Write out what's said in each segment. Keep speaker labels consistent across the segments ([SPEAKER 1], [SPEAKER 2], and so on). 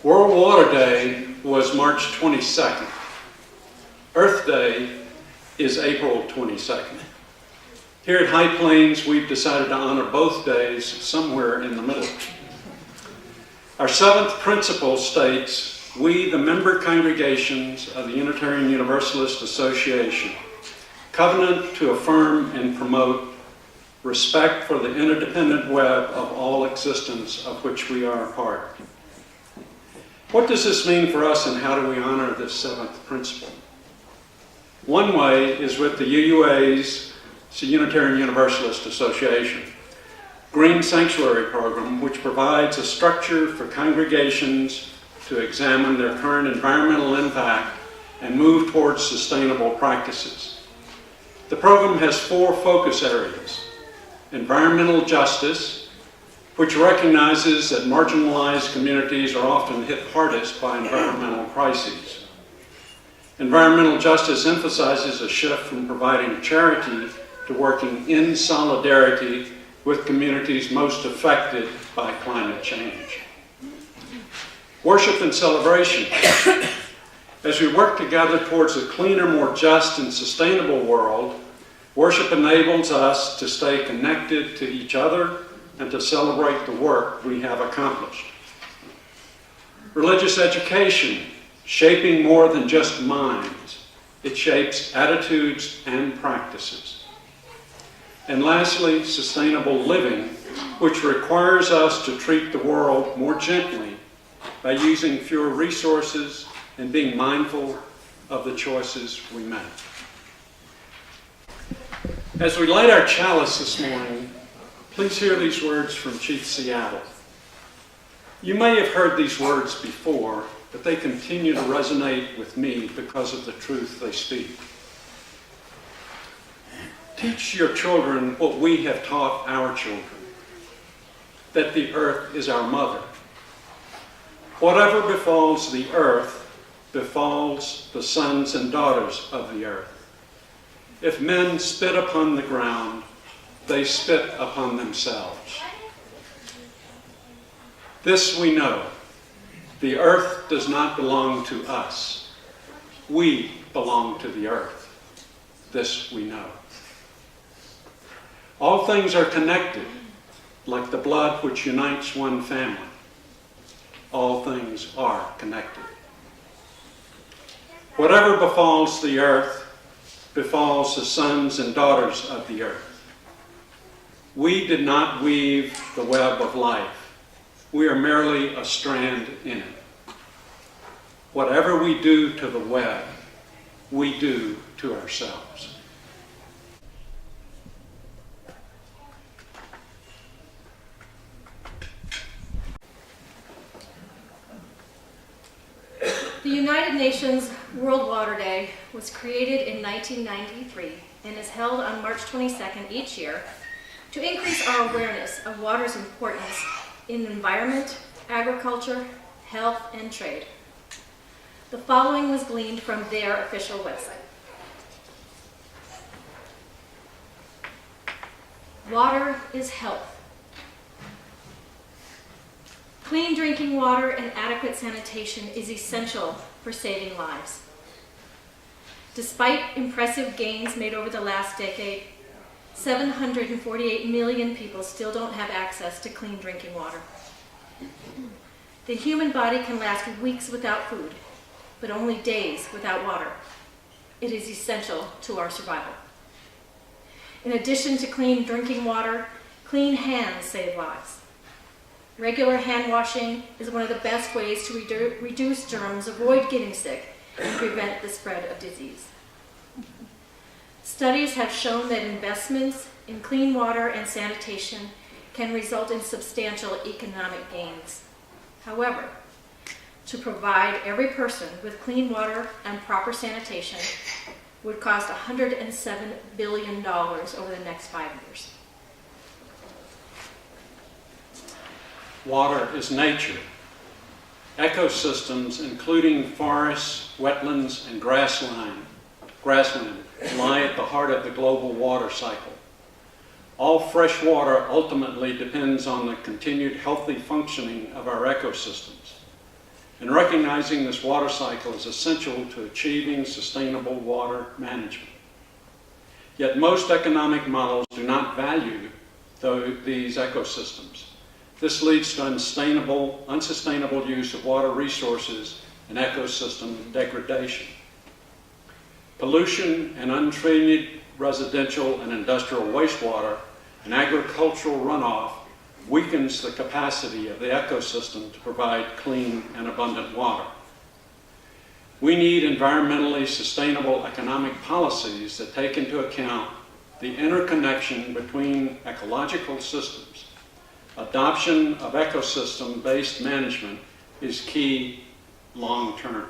[SPEAKER 1] World Water Day was March 22nd. Earth Day is April 22nd. Here at High Plains, we've decided to honor both days somewhere in the middle. Our seventh principle states, we, the member congregations of the Unitarian Universalist Association, covenant to affirm and promote respect for the interdependent web of all existence of which we are a part. What does this mean for us, and how do we honor this seventh principle? One way is with the UUA's, it's the Unitarian Universalist Association, Green Sanctuary Program, which provides a structure for congregations to examine their current environmental impact and move towards sustainable practices. The program has 4 focus areas: environmental justice, which recognizes that marginalized communities are often hit hardest by environmental crises. Environmental justice emphasizes a shift from providing charity to working in solidarity with communities most affected by climate change. Worship and celebration. As we work together towards a cleaner, more just, and sustainable world, worship enables us to stay connected to each other and to celebrate the work we have accomplished. Religious education, shaping more than just minds. It shapes attitudes and practices. And lastly, sustainable living, which requires us to treat the world more gently by using fewer resources and being mindful of the choices we make. As we light our chalice this morning, please hear these words from Chief Seattle. You may have heard these words before, but they continue to resonate with me because of the truth they speak. Teach your children what we have taught our children, that the earth is our mother. Whatever befalls the earth befalls the sons and daughters of the earth. If men spit upon the ground, they spit upon themselves. This we know. The earth does not belong to us. We belong to the earth. This we know. All things are connected, like the blood which unites one family. All things are connected. Whatever befalls the earth befalls the sons and daughters of the earth. We did not weave the web of life. We are merely a strand in it. Whatever we do to the web, we do to ourselves.
[SPEAKER 2] The United Nations World Water Day was created in 1993 and is held on March 22nd each year to increase our awareness of water's importance in the environment, agriculture, health, and trade. The following was gleaned from their official website. Water is health. Clean drinking water and adequate sanitation is essential for saving lives. Despite impressive gains made over the last decade, 748 million people still don't have access to clean drinking water. The human body can last weeks without food, but only days without water. It is essential to our survival. In addition to clean drinking water, clean hands save lives. Regular hand washing is one of the best ways to reduce germs, avoid getting sick, and prevent the spread of disease. Studies have shown that investments in clean water and sanitation can result in substantial economic gains. However, to provide every person with clean water and proper sanitation would cost $107 billion over the next 5 years.
[SPEAKER 1] Water is nature. Ecosystems, including forests, wetlands, and grassland, lie at the heart of the global water cycle. All fresh water ultimately depends on the continued healthy functioning of our ecosystems. and recognizing this water cycle is essential to achieving sustainable water management. Yet most economic models do not value these ecosystems. This leads to unsustainable use of water resources and ecosystem degradation. Pollution and untreated residential and industrial wastewater and agricultural runoff weakens the capacity of the ecosystem to provide clean and abundant water. We need environmentally sustainable economic policies that take into account the interconnection between ecological systems. Adoption of ecosystem-based management is key long-term.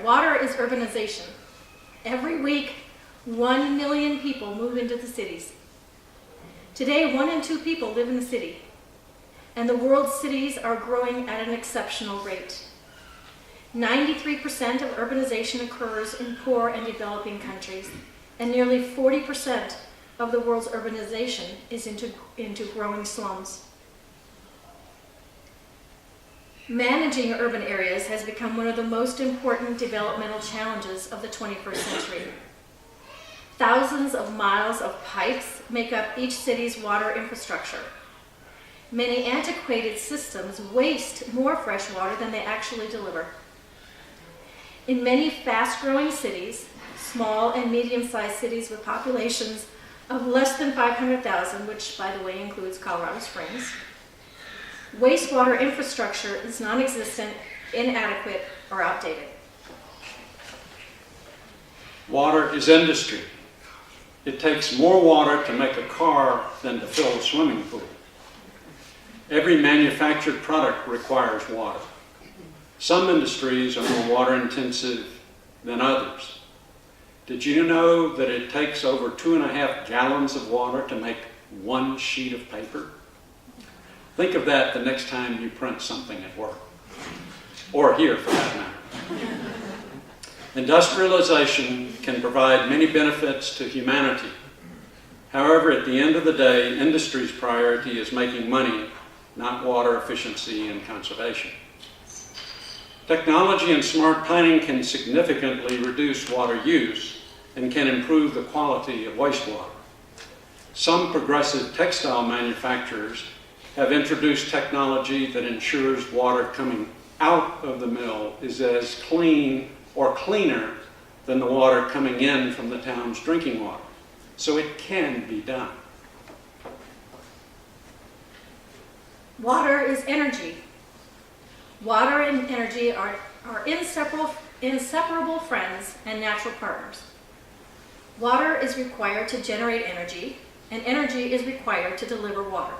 [SPEAKER 2] Water is urbanization. Every week, 1 million people move into the cities. Today, 1 in 2 people live in the city, and the world's cities are growing at an exceptional rate. 93% of urbanization occurs in poor and developing countries, and nearly 40% of the world's urbanization is into growing slums. Managing urban areas has become one of the most important developmental challenges of the 21st century. Thousands of miles of pipes make up each city's water infrastructure. Many antiquated systems waste more fresh water than they actually deliver. In many fast-growing cities, small and medium-sized cities with populations of less than 500,000, which, by the way, includes Colorado Springs, wastewater infrastructure is non-existent, inadequate, or outdated.
[SPEAKER 1] Water is industry. It takes more water to make a car than to fill a swimming pool. Every manufactured product requires water. Some industries are more water intensive than others. Did you know that it takes over 2.5 gallons of water to make 1 sheet of paper? Think of that the next time you print something at work, or here for that matter. Industrialization can provide many benefits to humanity. However, at the end of the day, industry's priority is making money, not water efficiency and conservation. Technology and smart planning can significantly reduce water use and can improve the quality of wastewater. Some progressive textile manufacturers have introduced technology that ensures water coming out of the mill is as clean or cleaner than the water coming in from the town's drinking water. So it can be done.
[SPEAKER 2] Water is energy. Water and energy are inseparable friends and natural partners. Water is required to generate energy, and energy is required to deliver water.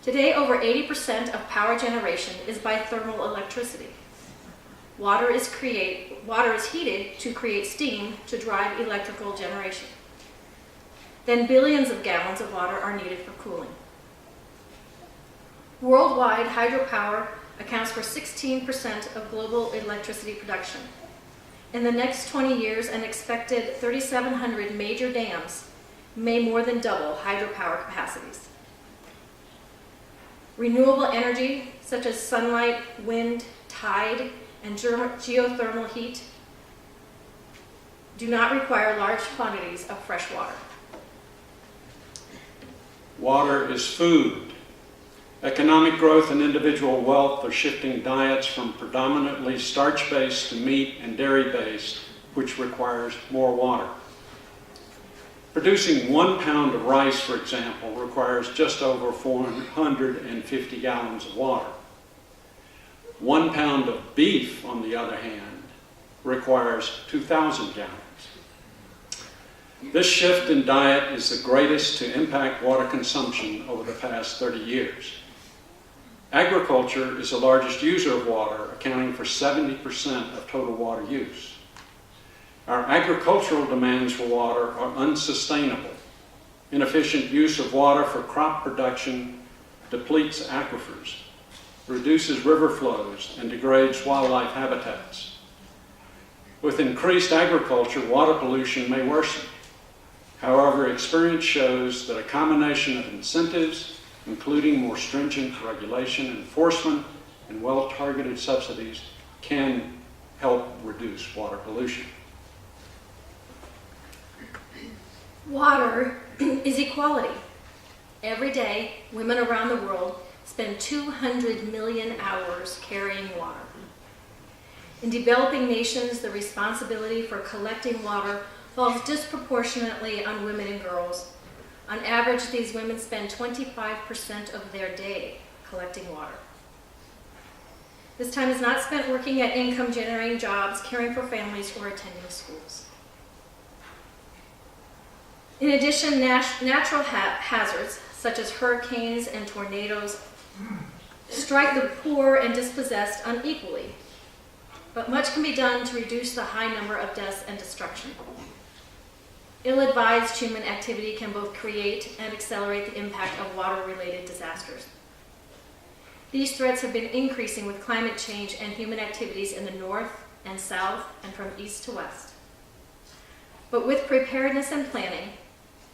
[SPEAKER 2] Today, over 80% of power generation is by thermal electricity. Water is heated to create steam to drive electrical generation. Then billions of gallons of water are needed for cooling. Worldwide, hydropower accounts for 16% of global electricity production. In the next 20 years, an expected 3,700 major dams may more than double hydropower capacities. Renewable energy, such as sunlight, wind, tide, and geothermal heat, do not require large quantities of fresh water.
[SPEAKER 1] Water is food. Economic growth and individual wealth are shifting diets from predominantly starch-based to meat and dairy-based, which requires more water. Producing 1 pound of rice, for example, requires just over 450 gallons of water. 1 pound of beef, on the other hand, requires 2,000 gallons. This shift in diet is the greatest to impact water consumption over the past 30 years. Agriculture is the largest user of water, accounting for 70% of total water use. Our agricultural demands for water are unsustainable. Inefficient use of water for crop production depletes aquifers, reduces river flows, and degrades wildlife habitats. With increased agriculture, water pollution may worsen. However, experience shows that a combination of incentives, including more stringent regulation, enforcement, and well-targeted subsidies, can help reduce water pollution.
[SPEAKER 2] Water is equality. Every day, women around the world spend 200 million hours carrying water. In developing nations, the responsibility for collecting water falls disproportionately on women and girls. On average, these women spend 25% of their day collecting water. This time is not spent working at income-generating jobs, caring for families, or attending schools. In addition, natural hazards, such as hurricanes and tornadoes, strike the poor and dispossessed unequally. But much can be done to reduce the high number of deaths and destruction. Ill-advised human activity can both create and accelerate the impact of water-related disasters. These threats have been increasing with climate change and human activities in the north and south and from east to west. But with preparedness and planning,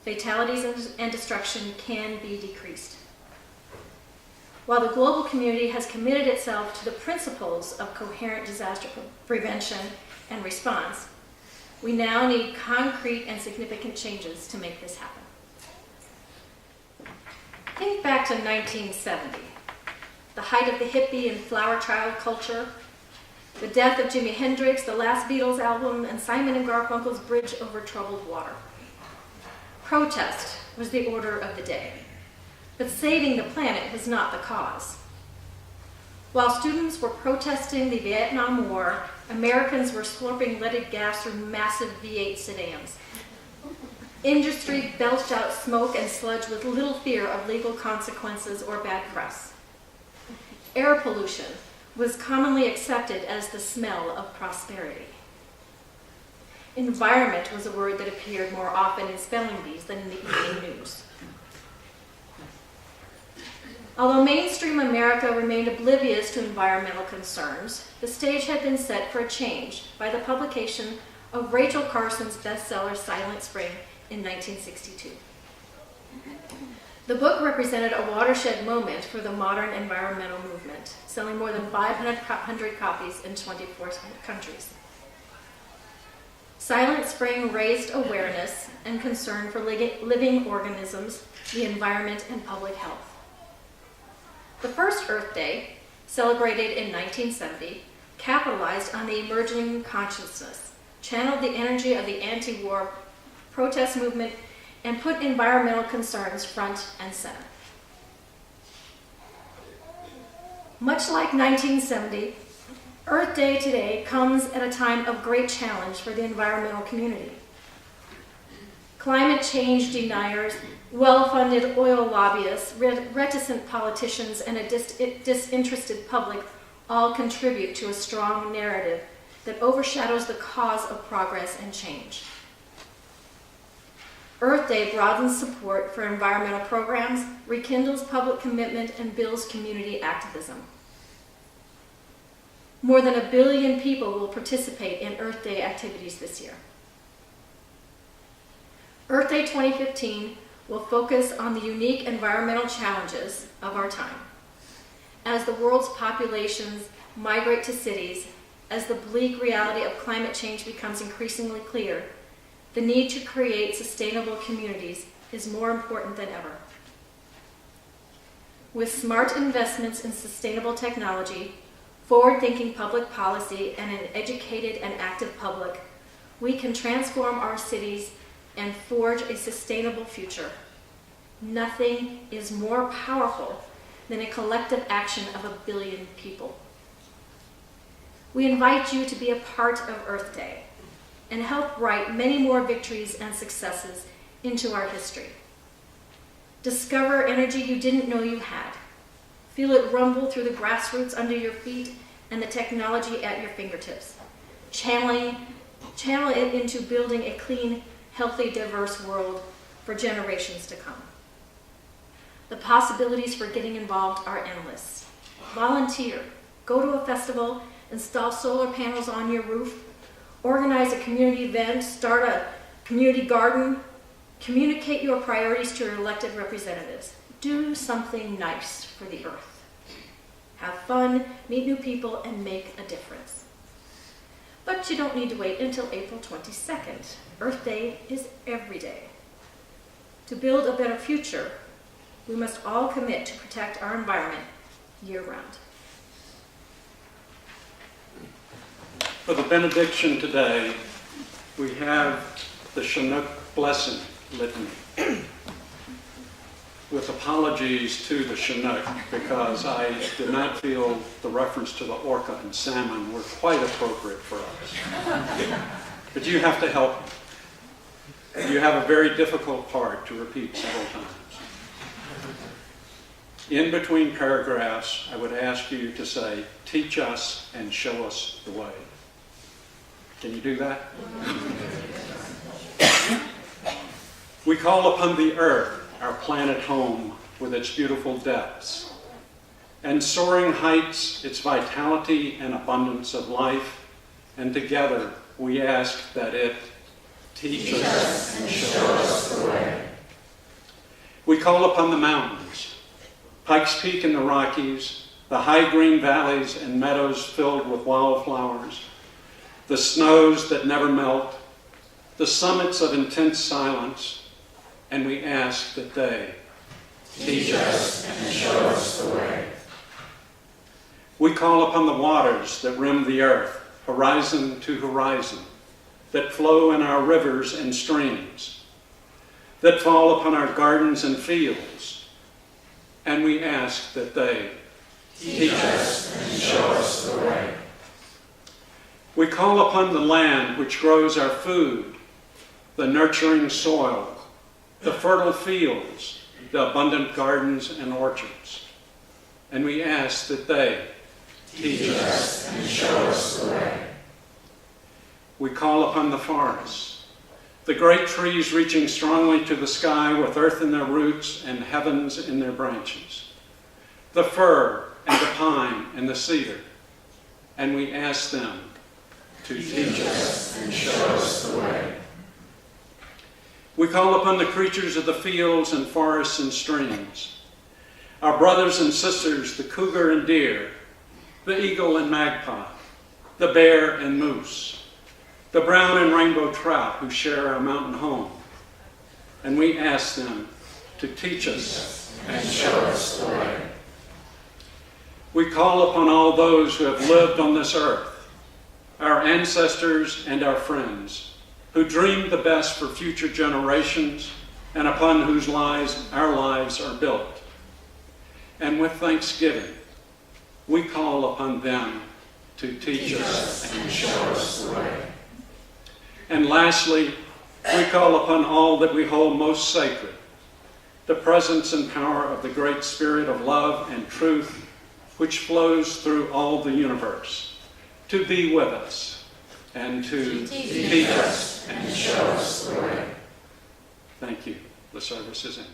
[SPEAKER 2] fatalities and destruction can be decreased. While the global community has committed itself to the principles of coherent disaster prevention and response, we now need concrete and significant changes to make this happen. Think back to 1970, the height of the hippie and flower child culture, the death of Jimi Hendrix, the last Beatles album, and Simon and Garfunkel's Bridge Over Troubled Water. Protest was the order of the day, but saving the planet was not the cause. While students were protesting the Vietnam War, Americans were slurping leaded gas through massive V8 sedans. Industry belched out smoke and sludge with little fear of legal consequences or bad press. Air pollution was commonly accepted as the smell of prosperity. Environment was a word that appeared more often in spelling bees than in the evening news. Although mainstream America remained oblivious to environmental concerns, the stage had been set for a change by the publication of Rachel Carson's bestseller Silent Spring in 1962. The book represented a watershed moment for the modern environmental movement, selling more than 500 copies in 24 countries. Silent Spring raised awareness and concern for living organisms, the environment, and public health. The first Earth Day, celebrated in 1970, capitalized on the emerging consciousness, channeled the energy of the anti-war protest movement, and put environmental concerns front and center. Much like 1970, Earth Day today comes at a time of great challenge for the environmental community. Climate change deniers, well-funded oil lobbyists, reticent politicians, and a disinterested public all contribute to a strong narrative that overshadows the cause of progress and change. Earth Day broadens support for environmental programs, rekindles public commitment, and builds community activism. More than 1 billion people will participate in Earth Day activities this year. Earth Day 2015 will focus on the unique environmental challenges of our time. As the world's populations migrate to cities, as the bleak reality of climate change becomes increasingly clear, the need to create sustainable communities is more important than ever. With smart investments in sustainable technology, forward-thinking public policy, and an educated and active public, we can transform our cities and forge a sustainable future. Nothing is more powerful than a collective action of 1 billion people. We invite you to be a part of Earth Day and help write many more victories and successes into our history. Discover energy you didn't know you had. Feel it rumble through the grassroots under your feet and the technology at your fingertips. Channel it into building a clean, healthy, diverse world for generations to come. The possibilities for getting involved are endless. Volunteer, go to a festival, install solar panels on your roof, organize a community event, start a community garden, Communicate your priorities to your elected representatives. Do something nice for the earth. Have fun, meet new people, and make a difference. But you don't need to wait until April 22nd. Earth Day is every day. To build a better future, we must all commit to protect our environment year-round.
[SPEAKER 1] For the benediction today, we have the Chinook Blessing Litany. With apologies to the Chinook, because I did not feel the reference to the orca and salmon were quite appropriate for us. But you have to help me. You have a very difficult part to repeat several times. In between paragraphs, I would ask you to say, "Teach us and show us the way." Can you do that? We call upon the earth, our planet home, with its beautiful depths, and soaring heights, its vitality and abundance of life, and together we ask that it teach us and show us the way. We call upon the mountains, Pikes Peak in the Rockies, the high green valleys and meadows filled with wildflowers, the snows that never melt, the summits of intense silence, and we ask that they teach us and show us the way. We call upon the waters that rim the earth, horizon to horizon, that flow in our rivers and streams, that fall upon our gardens and fields, and we ask that they teach us and show us the way. We call upon the land which grows our food, the nurturing soil, the fertile fields, the abundant gardens and orchards, and we ask that they teach us and show us the way. We call upon the forests, the great trees reaching strongly to the sky with earth in their roots and heavens in their branches, the fir and the pine and the cedar, and we ask them to teach us and show us the way. We call upon the creatures of the fields and forests and streams, our brothers and sisters, the cougar and deer, the eagle and magpie, the bear and moose, the brown and rainbow trout who share our mountain home, and we ask them to teach us and show us the way. We call upon all those who have lived on this earth, our ancestors and our friends, who dreamed the best for future generations and upon whose lives our lives are built. And with thanksgiving, we call upon them to teach us and show us the way. And lastly, we call upon all that we hold most sacred, the presence and power of the great spirit of love and truth which flows through all the universe, to be with us and to teach us and show us the way. Thank you. The service is ended.